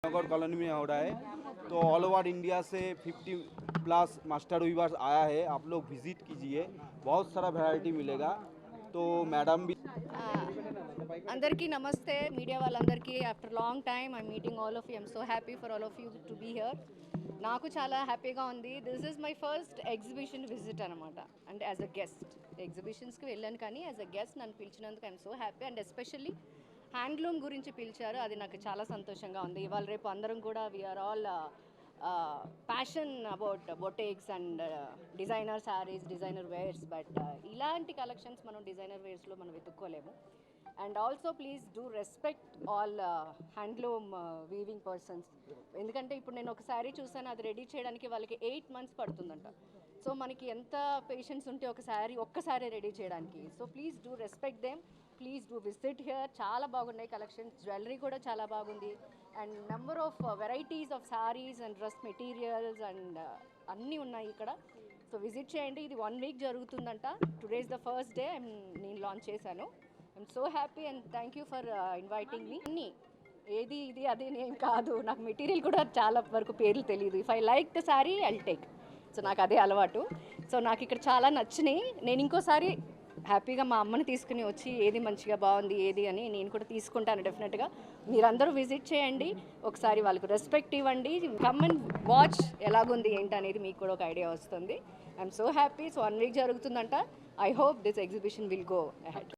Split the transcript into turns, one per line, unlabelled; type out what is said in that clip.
नगर colony में हो रहा है। तो ऑल ओवर इंडिया से 50+ मास्टर वीवर्स आया है, आप लोग विजिट कीजिए, बहुत सारा वैरायटी मिलेगा। तो मैडम भी
అందరికీ నమస్తే మీడియా వాళ్ళందరికీ after long time I meeting all of you I'm so happy for all of you to be here. నాకు చాలా హ్యాపీగా ఉంది. This is my first exhibition visit అనమాట. అంటే యాజ్ అ గెస్ట్ ఎగ్జిబిషన్స్కి వెళ్ళాను, కానీ యాజ్ అ గెస్ట్ నన్ను పిలిచినందుకు I'm so happy. And especially handloom గురించి పిలిచారు, అది నాకు చాలా సంతోషంగా ఉంది. ఇవాళ రేపు అందరం కూడా we are all passion about Botox and designer saris, designer wares. But ఇలాంటి కలెక్షన్స్ మనం డిజైనర్ వేర్స్లో మనం వెతుక్కోలేము. And also please do respect all handloom weaving persons. ఎందుకంటే ఇప్పుడు నేను ఒక శారీ చూసాను, అది రెడీ చేయడానికి వాళ్ళకి 8 months పడుతుందంట. సో మనకి ఎంత పేషెన్స్ ఉంటే ఒక శారీ ఒక్కసారి రెడీ చేయడానికి. So please do respect them, please do visit here. చాలా బాగున్నాయి కలెక్షన్స్, జ్యువెలరీ కూడా చాలా బాగుంది. And number of varieties of saris and dress materials and అన్నీ ఉన్నాయి ఇక్కడ. సో విజిట్ చేయండి. ఇది 1 week జరుగుతుందంట. Today is the first day నేను లాంచ్ చేశాను. I'm so happy and thank you for inviting me. అన్నీ ఏది ఇది అదే ఏం కాదు, నాకు మెటీరియల్ కూడా చాలా వరకు పేర్లు తెలియదు. If I like the sari I'll take. So నాకు అదే అలవాటు. సో నాకు ఇక్కడ చాలా నచ్చినాయి. నేను ఇంకోసారి హ్యాపీగా మా అమ్మని తీసుకుని వచ్చి ఏది మంచిగా బాగుంది ఏది అని నేను కూడా తీసుకుంటాను డెఫినెట్గా. మీరందరూ విజిట్ చేయండి, ఒకసారి వాళ్ళకు రెస్పెక్ట్ ఇవ్వండి. కమ్ అండ్ వాచ్ ఎలాగుంది ఏంటి అనేది మీకు కూడా ఒక ఐడియా వస్తుంది. I'm so happy. So 1 week జరుగుతుందంట. I hope this exhibition will go ahead.